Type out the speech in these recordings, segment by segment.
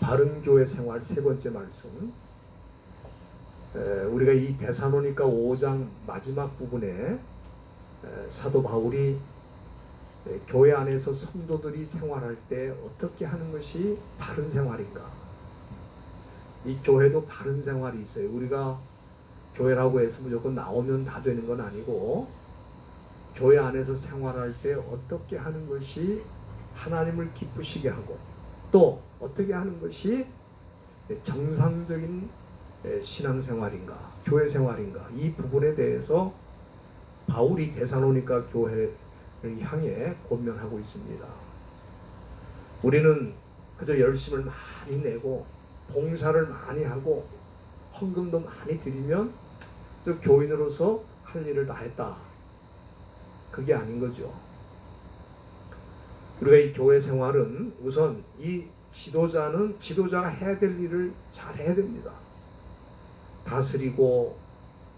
바른 교회 생활 세 번째 말씀. 우리가 이 데살로니가 5장 마지막 부분에 사도 바울이 교회 안에서 성도들이 생활할 때 어떻게 하는 것이 바른 생활인가. 이 교회도 바른 생활이 있어요. 우리가 교회라고 해서 무조건 나오면 다 되는 건 아니고, 교회 안에서 생활할 때 어떻게 하는 것이 하나님을 기쁘시게 하고, 또 어떻게 하는 것이 정상적인 신앙생활인가, 교회 생활인가, 이 부분에 대해서 바울이 데살로니가 교회를 향해 권면하고 있습니다. 우리는 그저 열심을 많이 내고 봉사를 많이 하고 헌금도 많이 드리면 저 교인으로서 할 일을 다 했다, 그게 아닌 거죠. 우리가 이 교회 생활은 우선 이 지도자가 해야 될 일을 잘 해야 됩니다. 다스리고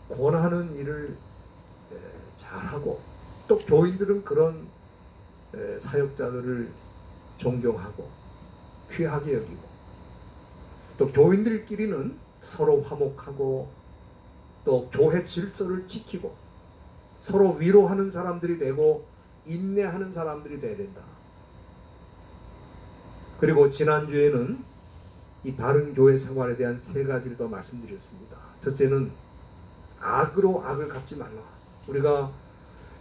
권하는 일을 잘하고, 또 교인들은 그런 사역자들을 존경하고 귀하게 여기고, 또 교인들끼리는 서로 화목하고 또 교회 질서를 지키고 서로 위로하는 사람들이 되고 인내하는 사람들이 돼야 된다. 그리고 지난주에는 이 바른 교회 생활에 대한 세 가지를 더 말씀드렸습니다. 첫째는 악으로 악을 갚지 말라. 우리가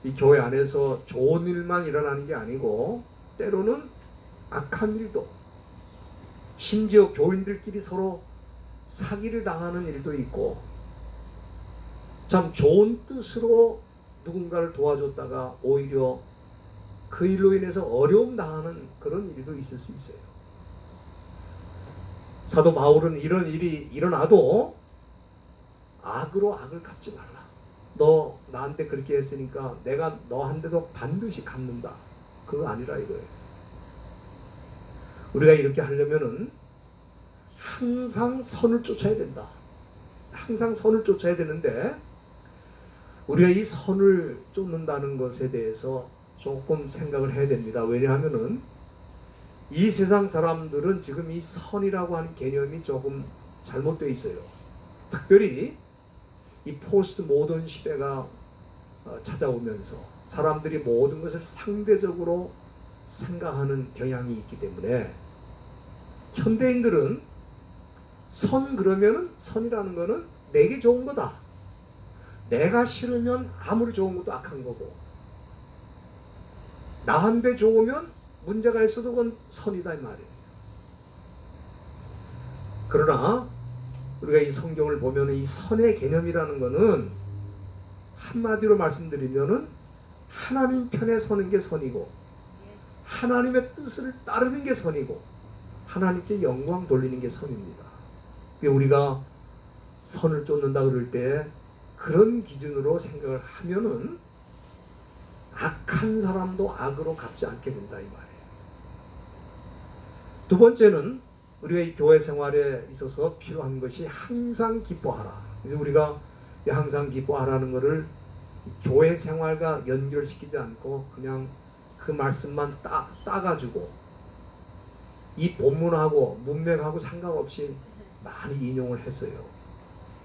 이 교회 안에서 좋은 일만 일어나는 게 아니고 때로는 악한 일도, 심지어 교인들끼리 서로 사기를 당하는 일도 있고, 참 좋은 뜻으로 누군가를 도와줬다가 오히려 그 일로 인해서 어려움 당하는 그런 일도 있을 수 있어요. 사도 바울은 이런 일이 일어나도 악으로 악을 갚지 말라. 너 나한테 그렇게 했으니까 내가 너한테도 반드시 갚는다, 그거 아니라 이거예요. 우리가 이렇게 하려면은 항상 선을 쫓아야 된다. 항상 선을 쫓아야 되는데, 우리가 이 선을 쫓는다는 것에 대해서 조금 생각을 해야 됩니다. 왜냐하면은 이 세상 사람들은 지금 이 선이라고 하는 개념이 조금 잘못되어 있어요. 특별히 이 포스트 모던 시대가 찾아오면서 사람들이 모든 것을 상대적으로 생각하는 경향이 있기 때문에 현대인들은 선 그러면은 선이라는 거는 내게 좋은 거다, 내가 싫으면 아무리 좋은 것도 악한 거고, 나한테 좋으면 문제가 있어도 그건 선이다, 이 말이에요. 그러나 우리가 이 성경을 보면 이 선의 개념이라는 거는 한마디로 말씀드리면은 하나님 편에 서는 게 선이고, 하나님의 뜻을 따르는 게 선이고, 하나님께 영광 돌리는 게 선입니다. 우리가 선을 쫓는다 그럴 때 그런 기준으로 생각을 하면은 악한 사람도 악으로 갚지 않게 된다, 이 말이에요. 두 번째는 우리가 이 교회 생활에 있어서 필요한 것이 항상 기뻐하라. 이제 우리가 항상 기뻐하라는 것을 교회 생활과 연결시키지 않고 그냥 그 말씀만 따가지고 이 본문하고 문맥하고 상관없이 많이 인용을 했어요.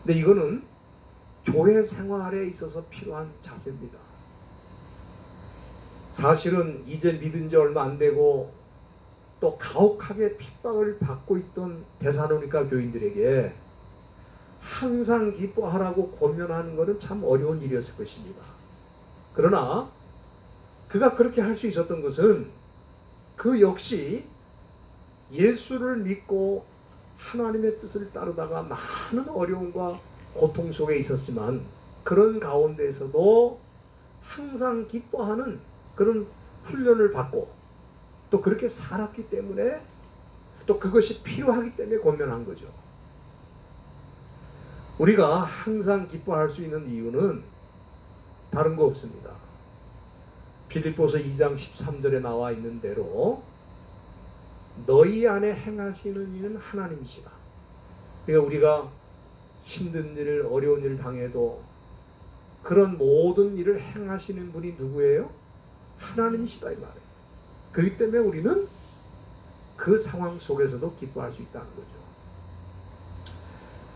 근데 이거는 교회 생활에 있어서 필요한 자세입니다. 사실은 이제 믿은 지 얼마 안 되고 또 가혹하게 핍박을 받고 있던 데살로니가 교인들에게 항상 기뻐하라고 권면하는 것은 참 어려운 일이었을 것입니다. 그러나 그가 그렇게 할 수 있었던 것은 그 역시 예수를 믿고 하나님의 뜻을 따르다가 많은 어려움과 고통 속에 있었지만 그런 가운데에서도 항상 기뻐하는 그런 훈련을 받고 또 그렇게 살았기 때문에, 또 그것이 필요하기 때문에 권면한 거죠. 우리가 항상 기뻐할 수 있는 이유는 다른 거 없습니다. 빌립보서 2장 13절에 나와 있는 대로 너희 안에 행하시는 이는 하나님이시다. 그러니까 우리가 힘든 일을, 어려운 일을 당해도 그런 모든 일을 행하시는 분이 누구예요? 하나님이시다, 이 말이에요. 그렇기 때문에 우리는 그 상황 속에서도 기뻐할 수 있다는 거죠.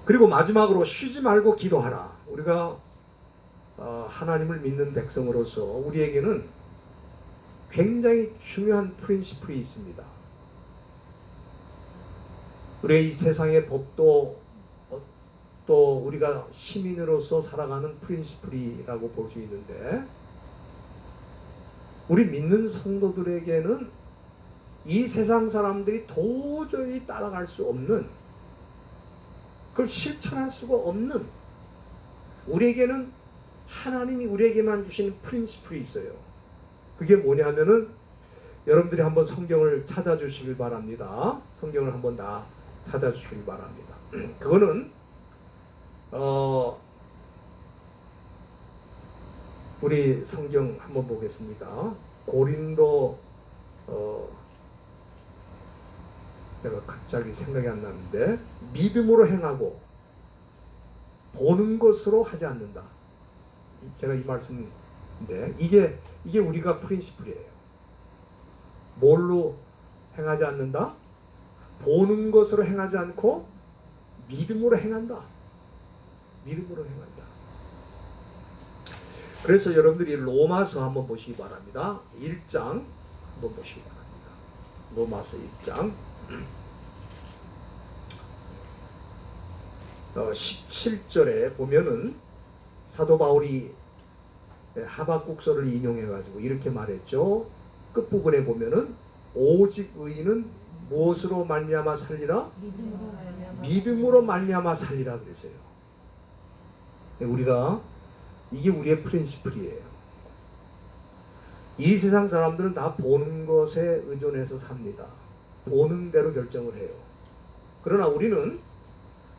그리고 마지막으로 쉬지 말고 기도하라. 우리가 하나님을 믿는 백성으로서 우리에게는 굉장히 중요한 프린시플이 있습니다. 우리의 이 세상의 법도 또 우리가 시민으로서 살아가는 프린시플이라고 볼 수 있는데, 우리 믿는 성도들에게는 이 세상 사람들이 도저히 따라갈 수 없는, 그걸 실천할 수가 없는, 우리에게는 하나님이 우리에게만 주신 프린시플이 있어요. 그게 뭐냐면은 여러분들이 한번 성경을 찾아주시길 바랍니다. 성경을 한번 다 찾아주시길 바랍니다. 그거는 우리 성경 한번 보겠습니다. 고린도 내가 갑자기 생각이 안 나는데, 믿음으로 행하고 보는 것으로 하지 않는다. 제가 이 말씀인데 이게 우리가 프린시플이에요. 뭘로 행하지 않는다? 보는 것으로 행하지 않고 믿음으로 행한다. 믿음으로 행한다. 그래서 여러분들이 로마서 한번 보시기 바랍니다. 1장 한번 보시기 바랍니다. 로마서 1장 17절에 보면은 사도 바울이 하박국서를 인용해가지고 이렇게 말했죠. 끝부분에 보면은 오직 의인은 무엇으로 말미암아 살리라? 믿음으로 말미암아 살리라 그랬어요. 우리가 이게 우리의 프린시플이에요. 이 세상 사람들은 다 보는 것에 의존해서 삽니다. 보는 대로 결정을 해요. 그러나 우리는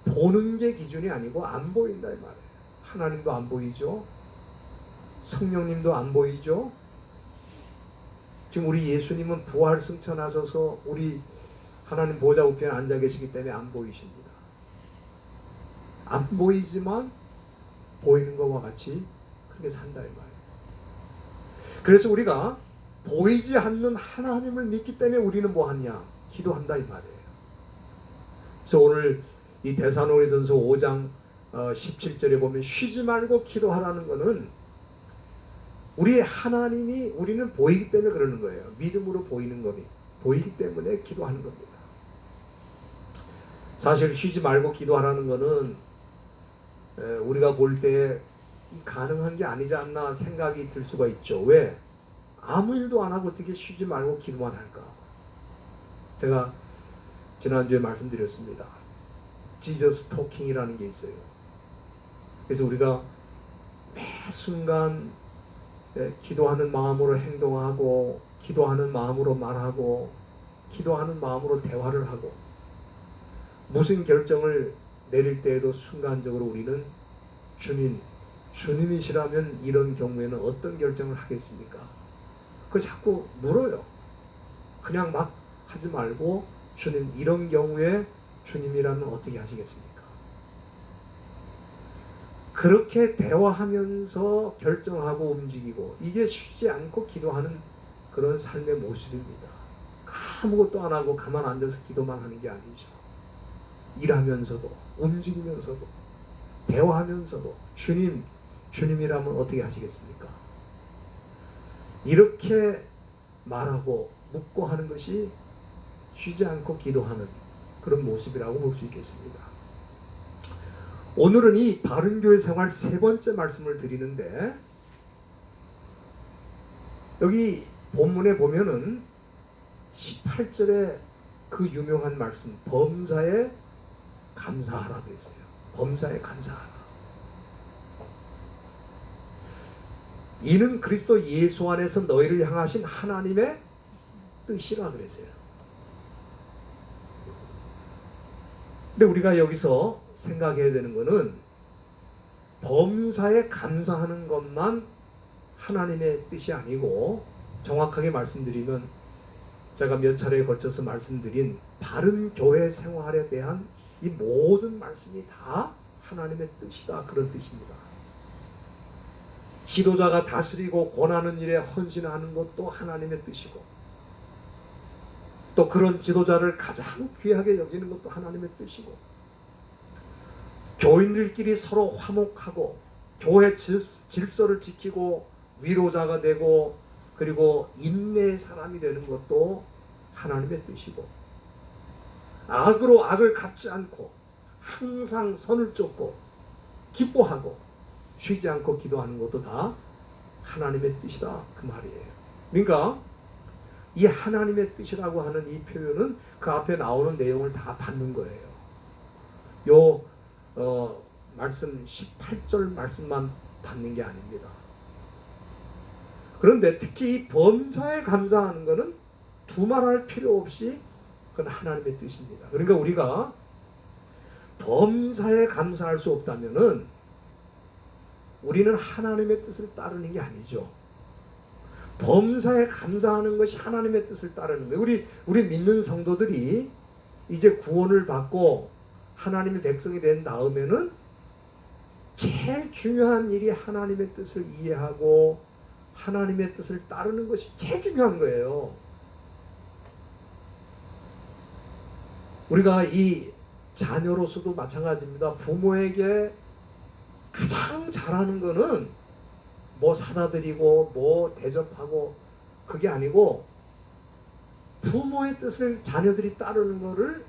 보는 게 기준이 아니고 안 보인다 이 말이에요. 하나님도 안 보이죠. 성령님도 안 보이죠. 지금 우리 예수님은 부활 승천하셔서 우리 하나님 보좌 우편에 앉아 계시기 때문에 안 보이십니다. 안 보이지만 보이는 것과 같이 그렇게 산다 이 말이에요. 그래서 우리가 보이지 않는 하나님을 믿기 때문에 우리는 뭐 하냐? 기도한다 이 말이에요. 그래서 오늘 이 데살로니가전서 5장 17절에 보면 쉬지 말고 기도하라는 것은 우리의 하나님이 우리는 보이기 때문에 그러는 거예요. 믿음으로 보이는 거니 보이기 때문에 기도하는 겁니다. 사실 쉬지 말고 기도하라는 것은 우리가 볼 때 가능한 게 아니지 않나 생각이 들 수가 있죠. 왜? 아무 일도 안 하고 어떻게 쉬지 말고 기도만 할까? 제가 지난주에 말씀드렸습니다. 지저스 토킹이라는 게 있어요. 그래서 우리가 매 순간 기도하는 마음으로 행동하고, 기도하는 마음으로 말하고, 기도하는 마음으로 대화를 하고, 무슨 결정을 내릴 때에도 순간적으로 우리는 주님이시라면 이런 경우에는 어떤 결정을 하겠습니까? 그걸 자꾸 물어요. 그냥 막 하지 말고, 주님 이런 경우에 주님이라면 어떻게 하시겠습니까? 그렇게 대화하면서 결정하고 움직이고, 이게 쉬지 않고 기도하는 그런 삶의 모습입니다. 아무것도 안 하고 가만 앉아서 기도만 하는 게 아니죠. 일하면서도, 움직이면서도, 대화하면서도 주님이라면 어떻게 하시겠습니까? 이렇게 말하고 묻고 하는 것이 쉬지 않고 기도하는 그런 모습이라고 볼 수 있겠습니다. 오늘은 이 바른교회 생활 세 번째 말씀을 드리는데, 여기 본문에 보면은 18절에 그 유명한 말씀, 범사에 감사하라 그랬어요. 범사에 감사하라. 이는 그리스도 예수 안에서 너희를 향하신 하나님의 뜻이라 그랬어요. 근데 우리가 여기서 생각해야 되는 것은 범사에 감사하는 것만 하나님의 뜻이 아니고, 정확하게 말씀드리면 제가 몇 차례에 걸쳐서 말씀드린 바른 교회 생활에 대한 이 모든 말씀이 다 하나님의 뜻이다, 그런 뜻입니다. 지도자가 다스리고 권하는 일에 헌신하는 것도 하나님의 뜻이고, 또 그런 지도자를 가장 귀하게 여기는 것도 하나님의 뜻이고, 교인들끼리 서로 화목하고 교회 질서를 지키고 위로자가 되고 그리고 인내의 사람이 되는 것도 하나님의 뜻이고, 악으로 악을 갚지 않고 항상 선을 쫓고 기뻐하고 쉬지 않고 기도하는 것도 다 하나님의 뜻이다, 그 말이에요. 그러니까 이 하나님의 뜻이라고 하는 이 표현은 그 앞에 나오는 내용을 다 받는 거예요. 요 말씀 18절 말씀만 받는 게 아닙니다. 그런데 특히 이 범사에 감사하는 것은 두말할 필요 없이 그건 하나님의 뜻입니다. 그러니까 우리가 범사에 감사할 수 없다면은 우리는 하나님의 뜻을 따르는 게 아니죠. 범사에 감사하는 것이 하나님의 뜻을 따르는 거예요. 우리 믿는 성도들이 이제 구원을 받고 하나님의 백성이 된 다음에는 제일 중요한 일이 하나님의 뜻을 이해하고 하나님의 뜻을 따르는 것이 제일 중요한 거예요. 우리가 이 자녀로서도 마찬가지입니다. 부모에게 가장 잘하는 거는 뭐 사다 드리고 뭐 대접하고 그게 아니고, 부모의 뜻을 자녀들이 따르는 거를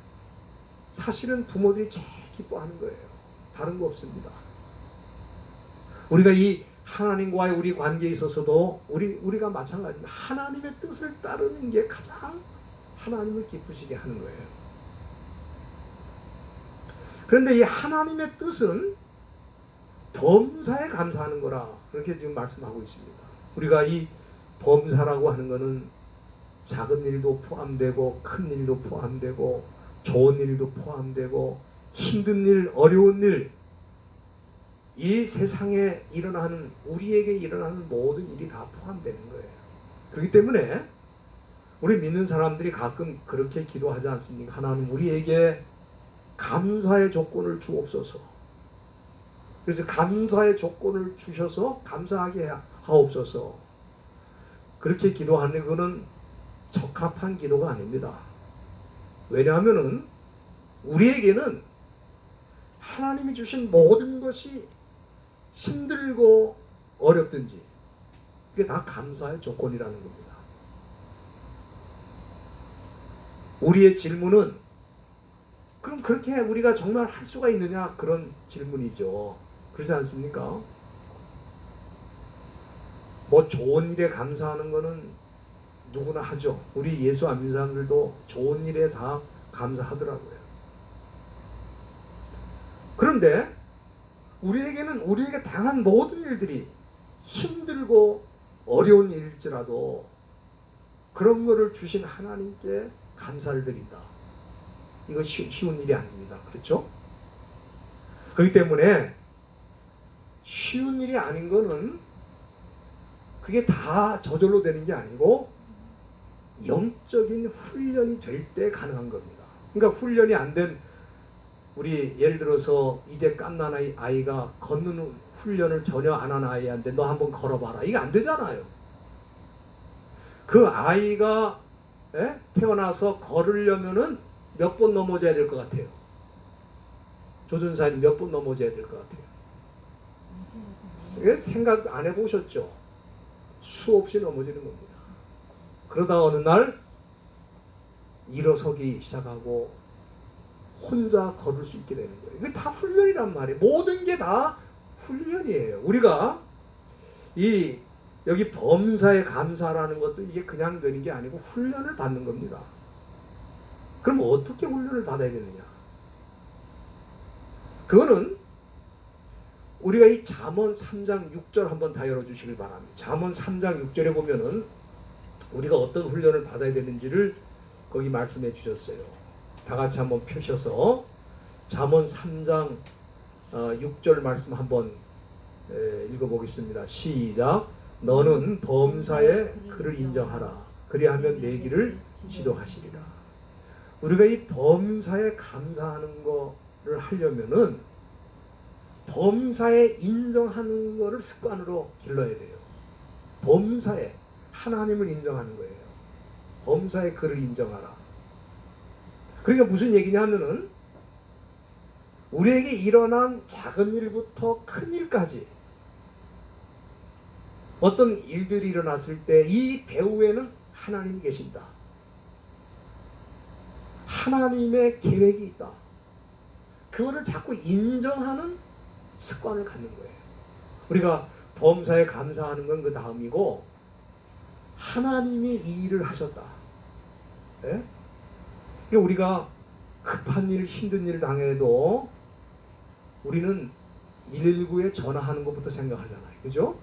사실은 부모들이 제일 기뻐하는 거예요. 다른 거 없습니다. 우리가 이 하나님과의 우리 관계에 있어서도 우리가 마찬가지입니다. 하나님의 뜻을 따르는 게 가장 하나님을 기쁘시게 하는 거예요. 그런데 이 하나님의 뜻은 범사에 감사하는 거라, 그렇게 지금 말씀하고 있습니다. 우리가 이 범사라고 하는 거는 작은 일도 포함되고 큰 일도 포함되고 좋은 일도 포함되고 힘든 일, 어려운 일, 이 세상에 일어나는, 우리에게 일어나는 모든 일이 다 포함되는 거예요. 그렇기 때문에 우리 믿는 사람들이 가끔 그렇게 기도하지 않습니까? 하나님 우리에게 감사의 조건을 주옵소서. 그래서 감사의 조건을 주셔서 감사하게 하옵소서. 그렇게 기도하는 것은 적합한 기도가 아닙니다. 왜냐하면은 우리에게는 하나님이 주신 모든 것이 힘들고 어렵든지 그게 다 감사의 조건이라는 겁니다. 우리의 질문은 그럼 그렇게 우리가 정말 할 수가 있느냐, 그런 질문이죠. 그렇지 않습니까? 뭐 좋은 일에 감사하는 거는 누구나 하죠. 우리 예수 안 믿는 사람들도 좋은 일에 다 감사하더라고요. 그런데 우리에게 당한 모든 일들이 힘들고 어려운 일일지라도 그런 거를 주신 하나님께 감사를 드린다. 이거 쉬운 일이 아닙니다. 그렇죠? 그렇기 때문에 쉬운 일이 아닌 거는 그게 다 저절로 되는 게 아니고 영적인 훈련이 될 때 가능한 겁니다. 그러니까 훈련이 안 된, 우리 예를 들어서 이제 갓난 아이가 걷는 훈련을 전혀 안 한 아이한테 너 한번 걸어봐라, 이게 안 되잖아요. 그 아이가 태어나서 걸으려면은 몇 번 넘어져야 될 것 같아요? 조준사님 몇 번 넘어져야 될 것 같아요? 생각 안 해보셨죠? 수없이 넘어지는 겁니다. 그러다 어느 날 일어서기 시작하고 혼자 걸을 수 있게 되는 거예요. 이게 다 훈련이란 말이에요. 모든 게 다 훈련이에요. 우리가 여기 범사에 감사라는 것도 이게 그냥 되는 게 아니고 훈련을 받는 겁니다. 그럼 어떻게 훈련을 받아야 되느냐? 그거는 우리가 이 잠언 3장 6절 한번 다 열어주시길 바랍니다. 잠언 3장 6절에 보면은 우리가 어떤 훈련을 받아야 되는지를 거기 말씀해 주셨어요. 다 같이 한번 펴셔서 잠언 3장 6절 말씀 한번 읽어보겠습니다. 시작. 너는 범사에 그를 인정하라. 그리하면 내 길을 지도하시리라. 우리가 이 범사에 감사하는 거를 하려면은 범사에 인정하는 거를 습관으로 길러야 돼요. 범사에 하나님을 인정하는 거예요. 범사에 그를 인정하라. 그러니까 무슨 얘기냐 하면은 우리에게 일어난 작은 일부터 큰 일까지 어떤 일들이 일어났을 때 이 배후에는 하나님이 계신다. 하나님의 계획이 있다. 그거를 자꾸 인정하는 습관을 갖는 거예요. 우리가 범사에 감사하는 건 그 다음이고, 하나님이 이 일을 하셨다. 네? 우리가 급한 일, 힘든 일을 당해도 우리는 119에 전화하는 것부터 생각하잖아요. 그죠?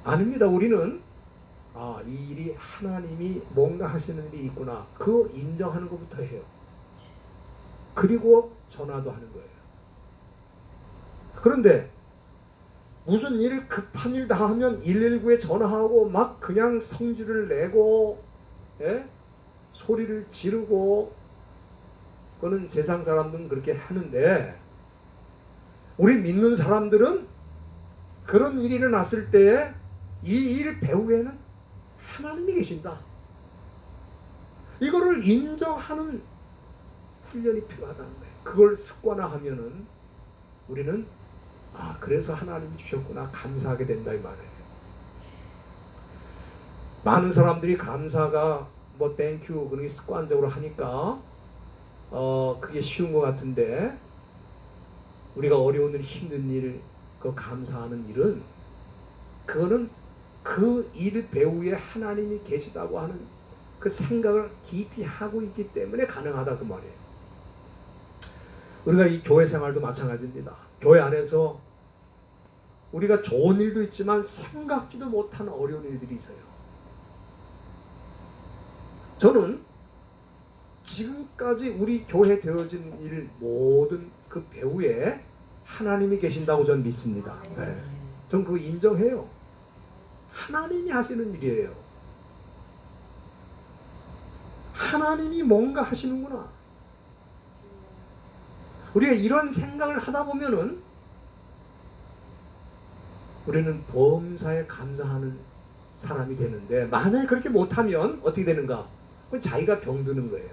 아닙니다. 우리는 이 일이 하나님이 뭔가 하시는 일이 있구나. 그거 인정하는 것부터 해요. 그리고 전화도 하는 거예요. 그런데 무슨 일, 급한 일 다 하면 119에 전화하고 막 그냥 성질을 내고, 예? 소리를 지르고, 그거는 세상 사람들은 그렇게 하는데, 우리 믿는 사람들은 그런 일이 일어났을 때에 이 일 배후에는 하나님이 계신다. 이거를 인정하는 훈련이 필요하다는 거예요. 그걸 습관화하면은 우리는 그래서 하나님이 주셨구나 감사하게 된다 이 말이에요. 많은 사람들이 감사가 땡큐 그런 게 습관적으로 하니까 그게 쉬운 것 같은데, 우리가 어려운 일, 힘든 일, 그 감사하는 일은 그거는 그 일 배후에 하나님이 계시다고 하는 그 생각을 깊이 하고 있기 때문에 가능하다 그 말이에요. 우리가 이 교회 생활도 마찬가지입니다. 교회 안에서 우리가 좋은 일도 있지만 생각지도 못한 어려운 일들이 있어요. 저는 지금까지 우리 교회 되어진 일 모든 그 배후에 하나님이 계신다고 저는 믿습니다. 네. 전 그거 인정해요. 하나님이 하시는 일이에요. 하나님이 뭔가 하시는구나. 우리가 이런 생각을 하다 보면은 우리는 범사에 감사하는 사람이 되는데, 만약에 그렇게 못하면 어떻게 되는가? 그건 자기가 병드는 거예요.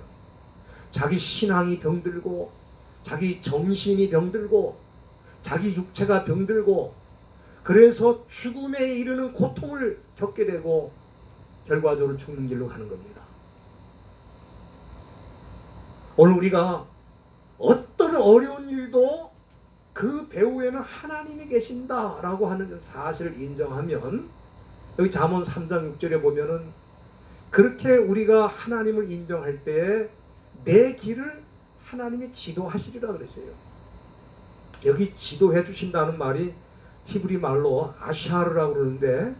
자기 신앙이 병들고, 자기 정신이 병들고, 자기 육체가 병들고, 그래서 죽음에 이르는 고통을 겪게 되고 결과적으로 죽는 길로 가는 겁니다. 오늘 우리가 어떤 어려운 일도 그 배후에는 하나님이 계신다라고 하는 사실을 인정하면, 여기 잠언 3장 6절에 보면은 그렇게 우리가 하나님을 인정할 때에 내 길을 하나님이 지도하시리라 그랬어요. 여기 지도해 주신다는 말이 히브리 말로 아샤르라고 그러는데,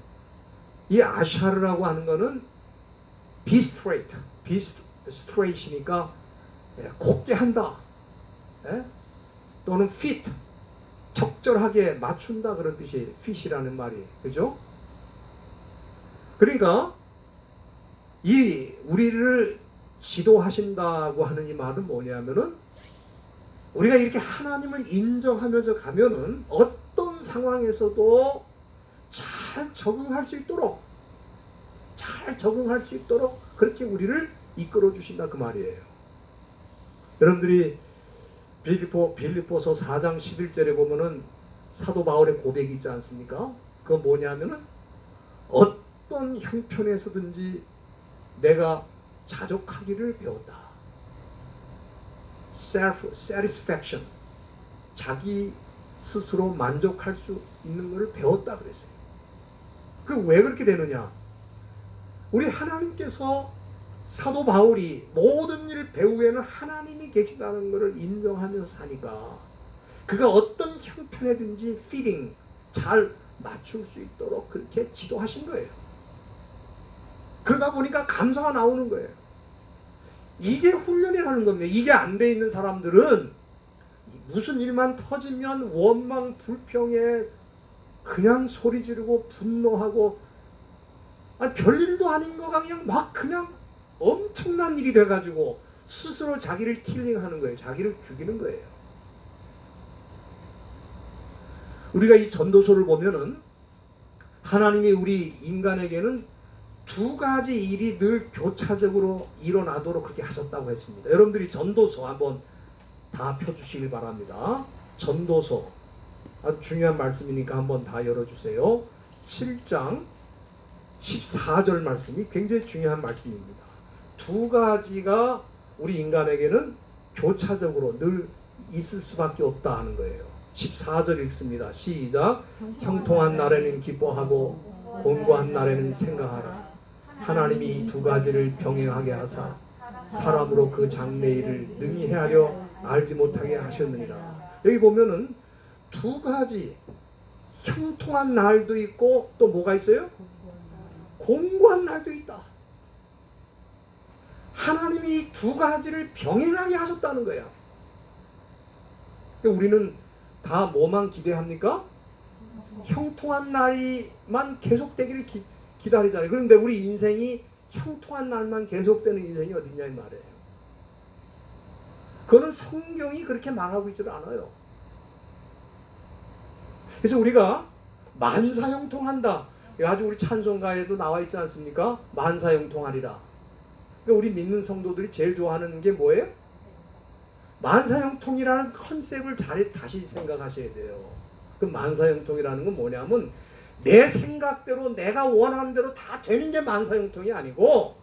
이 아샤르라고 하는 거는 be straight이니까 곱게 한다, 또는 fit, 적절하게 맞춘다 그런 뜻이 fit이라는 말이, 그죠? 그러니까 이 우리를 지도하신다고 하는 이 말은 뭐냐면은, 우리가 이렇게 하나님을 인정하면서 가면은 어떤 상황에서도 잘 적응할 수 있도록 그렇게 우리를 이끌어 주신다 그 말이에요. 여러분들이 빌립보서 4장 11절에 보면은 사도 바울의 고백이 있지 않습니까? 그건 뭐냐면은, 어떤 형편에서든지 내가 자족하기를 배웠다. self-satisfaction, 자기 스스로 만족할 수 있는 것을 배웠다 그랬어요. 그 왜 그렇게 되느냐? 우리 하나님께서 사도 바울이 모든 일 배후에는 하나님이 계시다는 것을 인정하면서 사니까 그가 어떤 형편에든지 fitting, 잘 맞출 수 있도록 그렇게 지도하신 거예요. 그러다 보니까 감사가 나오는 거예요. 이게 훈련이라는 겁니다. 이게 안 돼 있는 사람들은 무슨 일만 터지면 원망, 불평에 그냥 소리 지르고 분노하고, 별일도 아닌 거가 그냥 엄청난 일이 돼가지고 스스로 자기를 킬링하는 거예요. 자기를 죽이는 거예요. 우리가 이 전도서를 보면은 하나님이 우리 인간에게는 두 가지 일이 늘 교차적으로 일어나도록 그렇게 하셨다고 했습니다. 여러분들이 전도서 한번 다 펴주시길 바랍니다. 전도서 아주 중요한 말씀이니까 한번 다 열어주세요. 7장 14절 말씀이 굉장히 중요한 말씀입니다. 두 가지가 우리 인간에게는 교차적으로 늘 있을 수밖에 없다 하는 거예요. 14절 읽습니다. 시작. 형통한 날에는 기뻐하고 곤고한 날에는 생각하라. 하나님이 이 두 가지를 병행하게 하사 사람으로 그 장래일을 능히 헤아려 알지 못하게 하셨느니라. 여기 보면은 두 가지, 형통한 날도 있고 또 뭐가 있어요? 곤고한 날도 있다. 하나님이 이 두 가지를 병행하게 하셨다는 거야. 우리는 다 뭐만 기대합니까? 형통한 날이만 계속되기를 기다리잖아요. 그런데 우리 인생이 형통한 날만 계속되는 인생이 어딨냐 이 말이에요. 그거는 성경이 그렇게 말하고 있지 않아요. 그래서 우리가 만사형통한다. 아주 우리 찬송가에도 나와 있지 않습니까? 만사형통하리라. 그러니까 우리 믿는 성도들이 제일 좋아하는 게 뭐예요? 만사형통이라는 컨셉을 다시 생각하셔야 돼요. 그 만사형통이라는 건 뭐냐면 내 생각대로 내가 원하는 대로 다 되는 게 만사형통이 아니고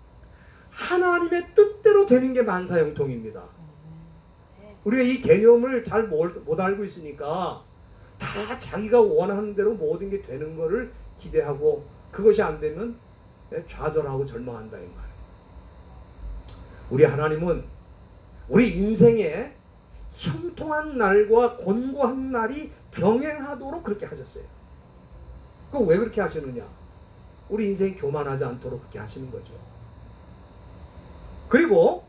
하나님의 뜻대로 되는 게 만사형통입니다. 우리가 이 개념을 잘 못 알고 있으니까 다 자기가 원하는 대로 모든 게 되는 거를 기대하고 그것이 안 되면 좌절하고 절망한다 이 말이에요. 우리 하나님은 우리 인생에 형통한 날과 곤고한 날이 병행하도록 그렇게 하셨어요. 그럼 왜 그렇게 하시느냐? 우리 인생이 교만하지 않도록 그렇게 하시는 거죠. 그리고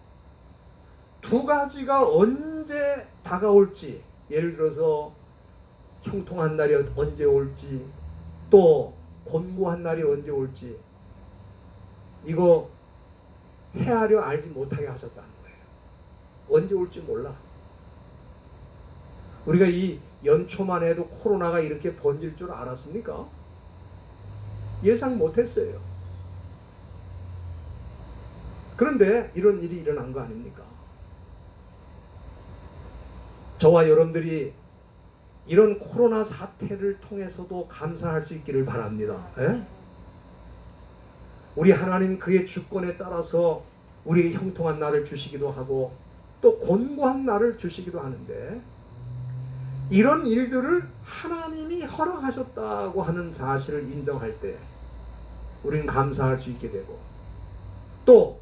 두 가지가 언제 다가올지, 예를 들어서 형통한 날이 언제 올지, 또 곤고한 날이 언제 올지, 이거 헤아려 알지 못하게 하셨다는 거예요. 언제 올지 몰라. 우리가 이 연초만 해도 코로나가 이렇게 번질 줄 알았습니까? 예상 못했어요. 그런데 이런 일이 일어난 거 아닙니까? 저와 여러분들이 이런 코로나 사태를 통해서도 감사할 수 있기를 바랍니다. 에? 우리 하나님 그의 주권에 따라서 우리에게 형통한 날을 주시기도 하고 또 곤고한 날을 주시기도 하는데 이런 일들을 하나님이 허락하셨다고 하는 사실을 인정할 때 우리는 감사할 수 있게 되고 또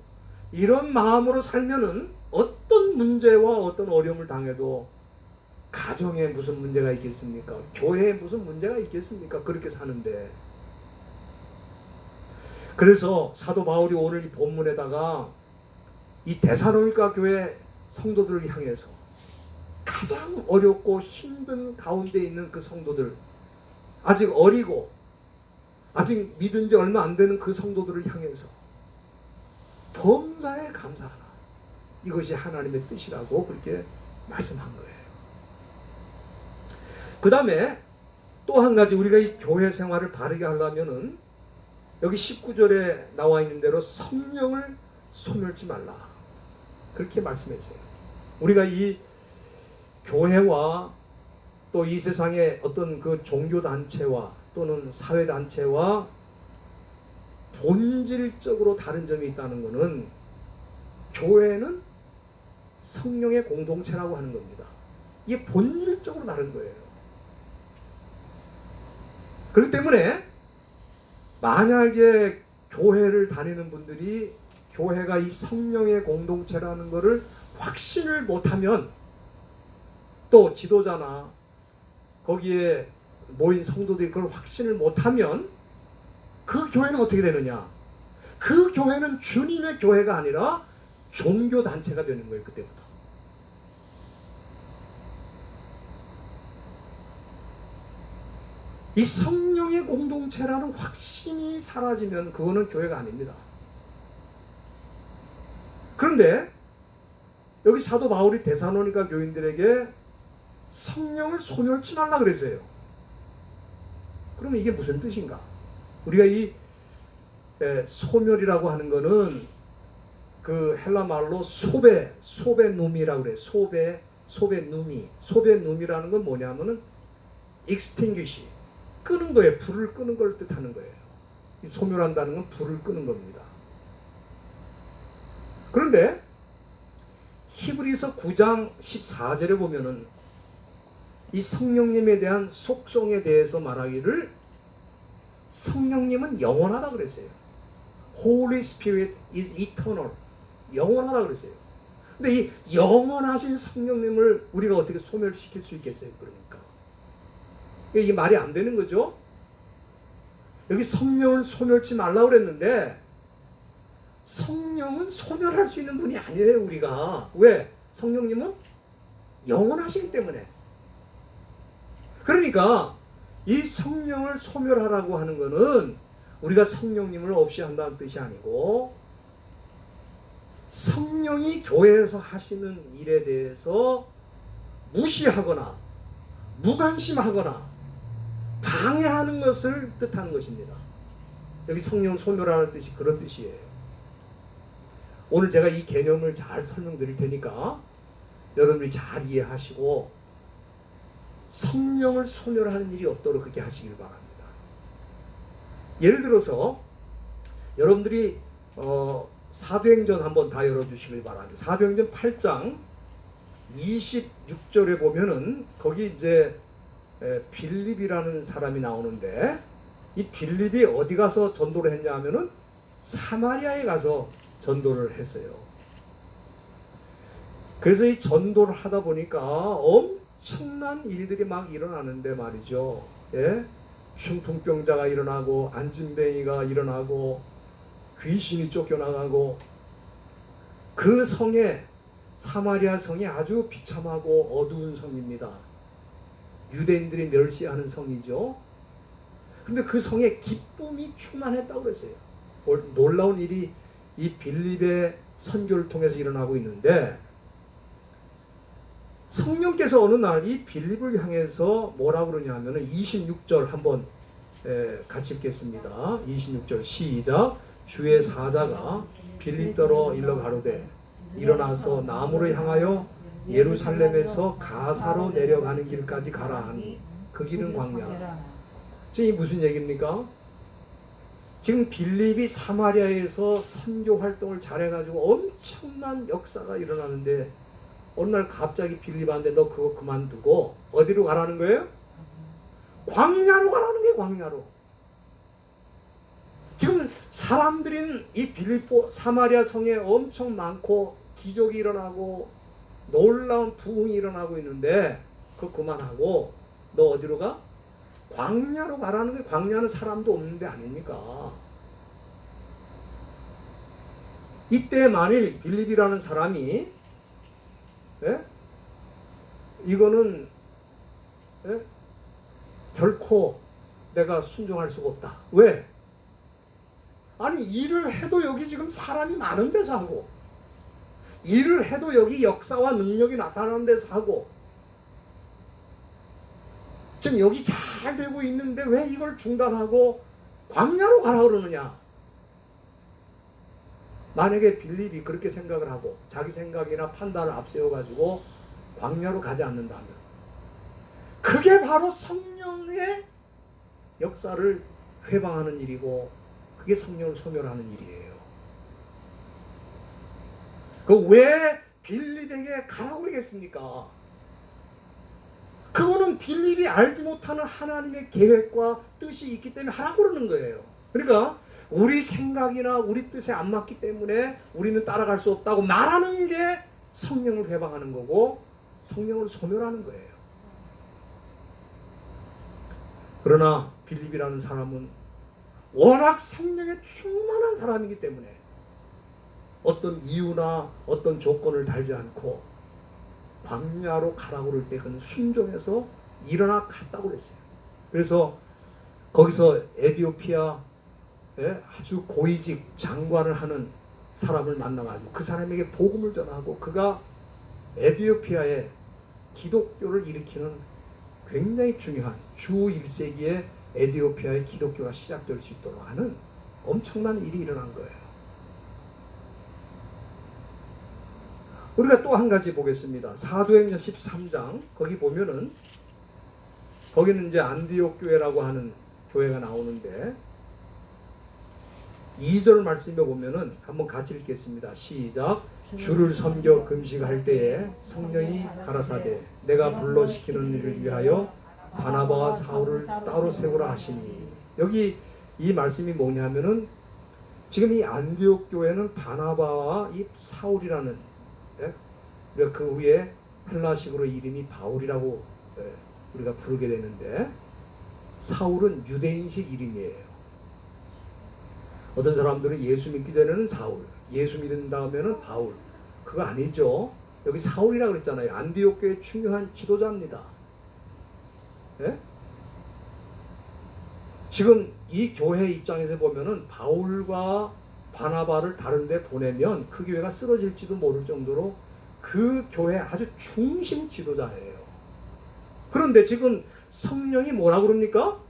이런 마음으로 살면은 어떤 문제와 어떤 어려움을 당해도 가정에 무슨 문제가 있겠습니까? 교회에 무슨 문제가 있겠습니까? 그렇게 사는데 그래서 사도 바울이 오늘 이 본문에다가 이 데살로니가 교회 성도들을 향해서 가장 어렵고 힘든 가운데 있는 그 성도들, 아직 어리고 아직 믿은 지 얼마 안 되는 그 성도들을 향해서 범사에 감사하라. 이것이 하나님의 뜻이라고 그렇게 말씀한 거예요. 그 다음에 또 한 가지 우리가 이 교회 생활을 바르게 하려면은 여기 19절에 나와 있는 대로 성령을 소멸치 말라. 그렇게 말씀했어요. 우리가 이 교회와 또 이 세상의 어떤 그 종교단체와 또는 사회단체와 본질적으로 다른 점이 있다는 것은 교회는 성령의 공동체라고 하는 겁니다. 이게 본질적으로 다른 거예요. 그렇기 때문에 만약에 교회를 다니는 분들이 교회가 이 성령의 공동체라는 것을 확신을 못하면 또 지도자나 거기에 모인 성도들이 그걸 확신을 못하면 그 교회는 어떻게 되느냐? 그 교회는 주님의 교회가 아니라 종교단체가 되는 거예요. 그때부터. 이 성령의 공동체라는 확신이 사라지면 그거는 교회가 아닙니다. 그런데 여기 사도 바울이 데살로니가 교인들에게 성령을 소멸치 말라 그랬어요. 그러면 이게 무슨 뜻인가? 우리가 이 소멸이라고 하는 거는 그 헬라 말로 소베눔이라고 그래. 소베눔이라는 건 뭐냐면은 extinguish, 끄는 거예요. 불을 끄는 걸 뜻하는 거예요. 이 소멸한다는 건 불을 끄는 겁니다. 그런데 히브리서 9장 14절에 보면은 이 성령님에 대한 속성에 대해서 말하기를 성령님은 영원하다 그랬어요. Holy Spirit is eternal. 영원하다 그랬어요. 근데 이 영원하신 성령님을 우리가 어떻게 소멸시킬 수 있겠어요? 그러니까 이게 말이 안 되는 거죠. 여기 성령을 소멸치 말라고 그랬는데 성령은 소멸할 수 있는 분이 아니에요. 우리가. 왜? 성령님은 영원하시기 때문에. 그러니까 이 성령을 소멸하라고 하는 것은 우리가 성령님을 없이 한다는 뜻이 아니고 성령이 교회에서 하시는 일에 대해서 무시하거나 무관심하거나 방해하는 것을 뜻하는 것입니다. 여기 성령을 소멸하는 뜻이 그런 뜻이에요. 오늘 제가 이 개념을 잘 설명드릴 테니까 여러분이 잘 이해하시고 성령을 소멸하는 일이 없도록 그렇게 하시길 바랍니다. 예를 들어서 여러분들이 사도행전 한번 다 열어주시길 바랍니다. 사도행전 8장 26절에 보면은 거기 이제 빌립이라는 사람이 나오는데 이 빌립이 어디 가서 전도를 했냐 하면은 사마리아에 가서 전도를 했어요. 그래서 이 전도를 하다 보니까 엄청난 일들이 막 일어나는데 말이죠. 예? 중풍병자가 일어나고 안진뱅이가 일어나고 귀신이 쫓겨나가고 그 성에 사마리아 성이 아주 비참하고 어두운 성입니다. 유대인들이 멸시하는 성이죠. 근데 그 성에 기쁨이 충만했다고 그랬어요. 놀라운 일이 이 빌립의 선교를 통해서 일어나고 있는데 성령께서 어느 날 이 빌립을 향해서 뭐라고 그러냐면 26절 한번 같이 읽겠습니다. 26절 시작. 주의 사자가 빌립더러 일러 가로되 일어나서 나무를 향하여 예루살렘에서 가사로 내려가는 길까지 가라 하니 그 길은 광야라. 지금 이 무슨 얘기입니까? 지금 빌립이 사마리아에서 선교 활동을 잘해가지고 엄청난 역사가 일어나는데 어느 날 갑자기 빌립한테 너 그거 그만두고 어디로 가라는 거예요? 광야로 가라는 거예요. 광야로. 지금 사람들은 이 빌립보 사마리아 성에 엄청 많고 기적이 일어나고 놀라운 부흥이 일어나고 있는데 그거 그만하고 너 어디로 가? 광야로 가라는 게 광야는 사람도 없는 데 아닙니까? 이때 만일 빌립이라는 사람이 이거는 결코 내가 순종할 수가 없다. 왜? 아니 일을 해도 여기 지금 사람이 많은 데서 하고 일을 해도 여기 역사와 능력이 나타나는 데서 하고 지금 여기 잘 되고 있는데 왜 이걸 중단하고 광야로 가라 그러느냐? 만약에 빌립이 그렇게 생각을 하고 자기 생각이나 판단을 앞세워가지고 광야로 가지 않는다면 그게 바로 성령의 역사를 회방하는 일이고 그게 성령을 소멸하는 일이에요. 그 왜 빌립에게 가라고 그러겠습니까? 그거는 빌립이 알지 못하는 하나님의 계획과 뜻이 있기 때문에 하라고 그러는 거예요. 그러니까 우리 생각이나 우리 뜻에 안 맞기 때문에 우리는 따라갈 수 없다고 말하는 게 성령을 회방하는 거고 성령을 소멸하는 거예요. 그러나 빌립이라는 사람은 워낙 성령에 충만한 사람이기 때문에 어떤 이유나 어떤 조건을 달지 않고 광야로 가라고 그럴 때 그는 순종해서 일어나 갔다고 그랬어요. 그래서 거기서 에디오피아 아주 고위직 장관을 하는 사람을 만나가지고 그 사람에게 복음을 전하고 그가 에디오피아에 기독교를 일으키는 굉장히 중요한 주 1세기에 에디오피아의 기독교가 시작될 수 있도록 하는 엄청난 일이 일어난 거예요. 우리가 또 한 가지 보겠습니다. 사도행전 13장 거기 보면은 거기는 이제 안디옥 교회라고 하는 교회가 나오는데 2절 말씀에 보면은 한번 같이 읽겠습니다. 시작. 주를 섬겨 금식할 때에 성령이 가라사대 내가 불러시키는 일을 위하여 바나바와 사울을 따로 세우라 하시니. 여기 이 말씀이 뭐냐면은 지금 이 안디옥 교회는 바나바와 이 사울이라는, 그 후에 헬라식으로 이름이 바울이라고 우리가 부르게 되는데, 사울은 유대인식 이름이에요. 어떤 사람들은 예수 믿기 전에는 사울, 예수 믿은 다음에는 바울. 그거 아니죠. 여기 사울이라고 그랬잖아요. 안디옥 교회의 중요한 지도자입니다. 예? 지금 이 교회 입장에서 보면은 바울과 바나바를 다른 데 보내면 그 교회가 쓰러질지도 모를 정도로 그 교회 아주 중심 지도자예요. 그런데 지금 성령이 뭐라고 그럽니까?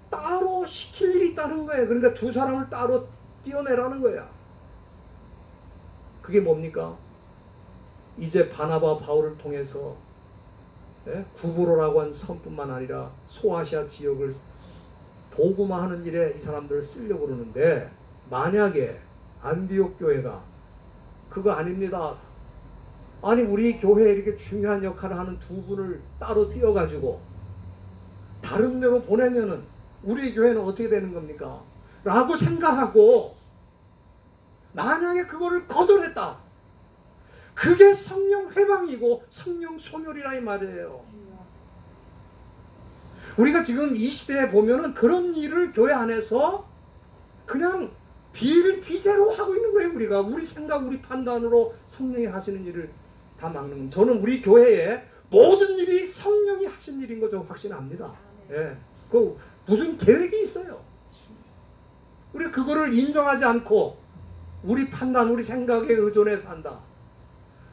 따로 시킬 일이 있다는 거예요. 그러니까 두 사람을 따로 띄어내라는 거야. 그게 뭡니까? 이제 바나바 바울을 통해서 구브로라고 한 섬뿐만 아니라 소아시아 지역을 복음화하는 일에 이 사람들을 쓰려고 그러는데, 만약에 안디옥 교회가 그거 아닙니다. 아니 우리 교회에 이렇게 중요한 역할을 하는 두 분을 따로 띄어가지고 다른 데로 보내면은 우리 교회는 어떻게 되는 겁니까? 라고 생각하고 만약에 그거를 거절했다. 그게 성령 회방이고 성령 소멸이라 이 말이에요. 우리가 지금 이 시대에 보면은 그런 일을 교회 안에서 그냥 비제로 하고 있는 거예요. 우리가 우리 생각, 우리 판단으로 성령이 하시는 일을 다 막는 겁니다. 저는 우리 교회에 모든 일이 성령이 하신 일인 거 저 확신합니다. 예, 그 무슨 계획이 있어요. 우리가 그거를 인정하지 않고 우리 판단, 우리 생각에 의존해서 산다.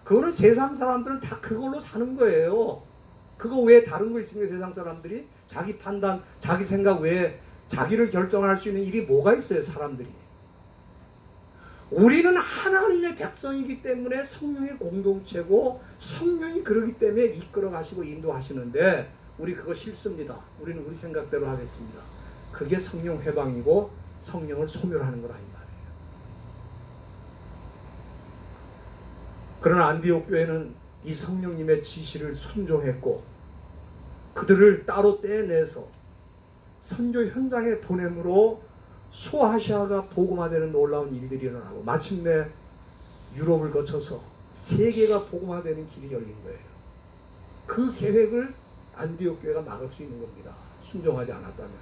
그거는 세상 사람들은 다 그걸로 사는 거예요. 그거 외에 다른 거 있습니까? 세상 사람들이 자기 판단, 자기 생각 외에 자기를 결정할 수 있는 일이 뭐가 있어요? 사람들이. 우리는 하나님의 백성이기 때문에 성령의 공동체고 성령이 그러기 때문에 이끌어 가시고 인도하시는데 우리 그거 싫습니다. 우리는 우리 생각대로 하겠습니다. 그게 성령 회방이고 성령을 소멸하는 거라 이 말이에요. 그러나 안디옥 교회는 이 성령님의 지시를 순종했고 그들을 따로 떼내서 선교 현장에 보냄으로 소아시아가 복음화되는 놀라운 일들이 일어나고 마침내 유럽을 거쳐서 세계가 복음화되는 길이 열린 거예요. 그 계획을 안디옥 교회가 막을 수 있는 겁니다. 순종하지 않았다면.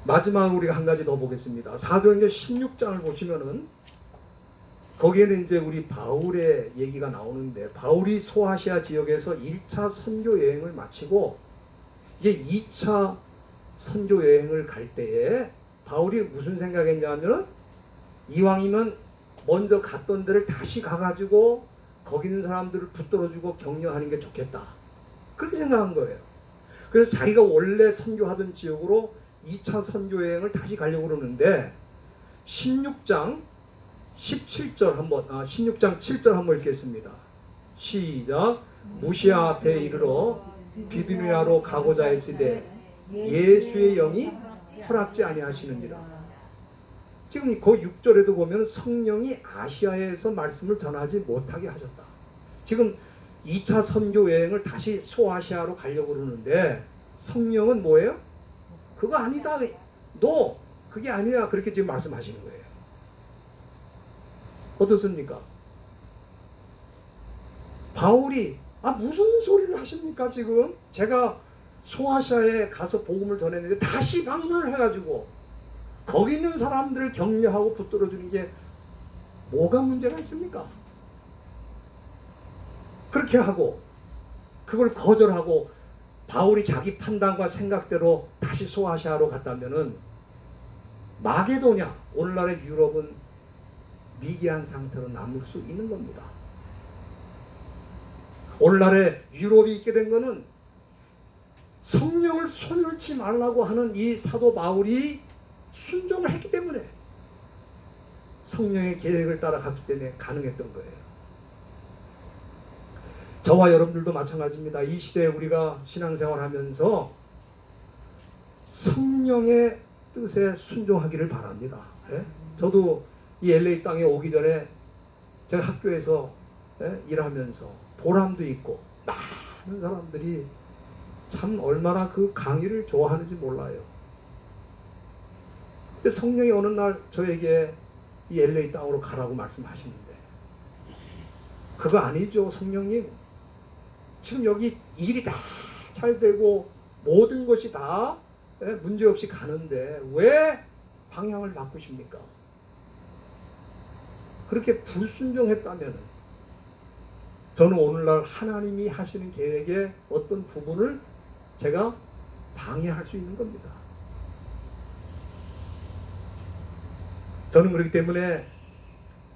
마지막으로 우리가 한 가지 더 보겠습니다. 사도행전 16장을 보시면은 거기에는 이제 우리 바울의 얘기가 나오는데, 바울이 소아시아 지역에서 1차 선교 여행을 마치고 이제 2차 선교 여행을 갈 때에 바울이 무슨 생각했냐면, 이왕이면 먼저 갔던 데를 다시 가가지고 거기 있는 사람들을 붙들어주고 격려하는 게 좋겠다. 그렇게 생각한 거예요. 그래서 자기가 원래 선교하던 지역으로 2차 선교 여행을 다시 가려고 그러는데 16장 17절 한번 16장 7절 한번 읽겠습니다. 시작. 무시아 앞에 이르러 비두니아로 가고자 했으되 예수의 영이 허락지 아니하시느니라. 지금 그 6절에도 보면 성령이 아시아에서 말씀을 전하지 못하게 하셨다. 지금 2차 선교 여행을 다시 소아시아로 가려고 그러는데 성령은 뭐예요? 그거 아니다. 너 그게 아니야. 그렇게 지금 말씀하시는 거예요. 어떻습니까? 바울이 무슨 소리를 하십니까? 지금 제가 소아시아에 가서 복음을 전했는데 다시 방문을 해가지고 거기 있는 사람들을 격려하고 붙들어주는 게 뭐가 문제가 있습니까? 그렇게 하고 그걸 거절하고 바울이 자기 판단과 생각대로 다시 소아시아로 갔다면은 마게도냐, 오늘날의 유럽은 미개한 상태로 남을 수 있는 겁니다. 오늘날의 유럽이 있게 된 것은 성령을 소멸치 말라고 하는 이 사도 바울이 순종을 했기 때문에, 성령의 계획을 따라갔기 때문에 가능했던 거예요. 저와 여러분들도 마찬가지입니다. 이 시대에 우리가 신앙생활하면서 성령의 뜻에 순종하기를 바랍니다. 예? 저도 이 LA 땅에 오기 전에 제가 학교에서 일하면서 보람도 있고 많은 사람들이 참 얼마나 그 강의를 좋아하는지 몰라요. 근데 성령이 어느 날 저에게 이 LA 땅으로 가라고 말씀하시는데, 그거 아니죠 성령님, 지금 여기 일이 다 잘 되고 모든 것이 다 문제없이 가는데 왜 방향을 바꾸십니까? 그렇게 불순종했다면 저는 오늘날 하나님이 하시는 계획의 어떤 부분을 제가 방해할 수 있는 겁니다. 저는 그렇기 때문에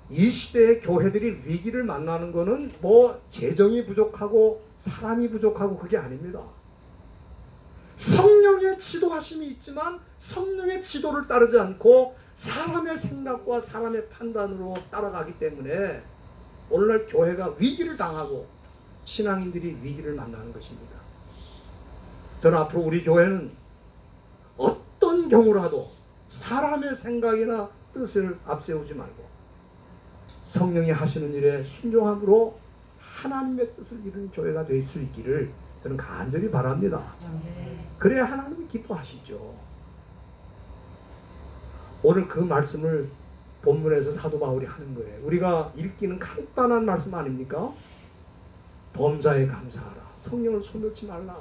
이 시대의 교회들이 위기를 만나는 것은 뭐 재정이 부족하고 사람이 부족하고 그게 아닙니다. 성령의 지도하심이 있지만 성령의 지도를 따르지 않고 사람의 생각과 사람의 판단으로 따라가기 때문에 오늘날 교회가 위기를 당하고 신앙인들이 위기를 만나는 것입니다. 저는 앞으로 우리 교회는 어떤 경우라도 사람의 생각이나 뜻을 앞세우지 말고 성령이 하시는 일에 순종함으로 하나님의 뜻을 이루는 교회가 될 수 있기를 저는 간절히 바랍니다. 그래야 하나님이 기뻐하시죠. 오늘 그 말씀을 본문에서 사도 바울이 하는 거예요. 우리가 읽기는 간단한 말씀 아닙니까? 범사에 감사하라. 성령을 소멸치 말라.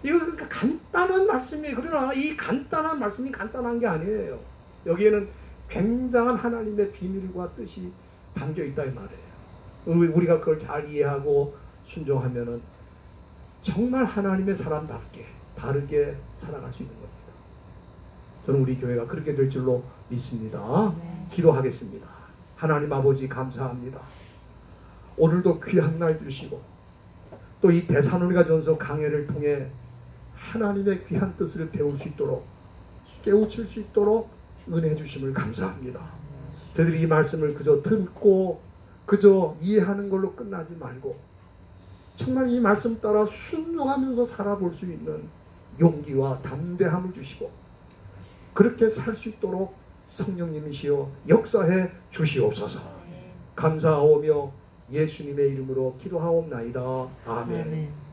이거 그러니까 간단한 말씀이에요. 그러나 이 간단한 말씀이 간단한 게 아니에요. 여기에는 굉장한 하나님의 비밀과 뜻이 담겨 있다 이 말이에요. 우리가 그걸 잘 이해하고 순종하면은 정말 하나님의 사람답게 바르게 살아갈 수 있는 겁니다. 저는 우리 교회가 그렇게 될 줄로 믿습니다. 기도하겠습니다. 하나님 아버지 감사합니다. 오늘도 귀한 날 주시고 또 이 데살로니가 전서 강해를 통해 하나님의 귀한 뜻을 배울 수 있도록 깨우칠 수 있도록 은혜 주심을 감사합니다. 저희들이 이 말씀을 그저 듣고 그저 이해하는 걸로 끝나지 말고 정말 이 말씀 따라 순종하면서 살아볼 수 있는 용기와 담대함을 주시고 그렇게 살 수 있도록 성령님이시여 역사해 주시옵소서. 감사하오며 예수님의 이름으로 기도하옵나이다. 아멘.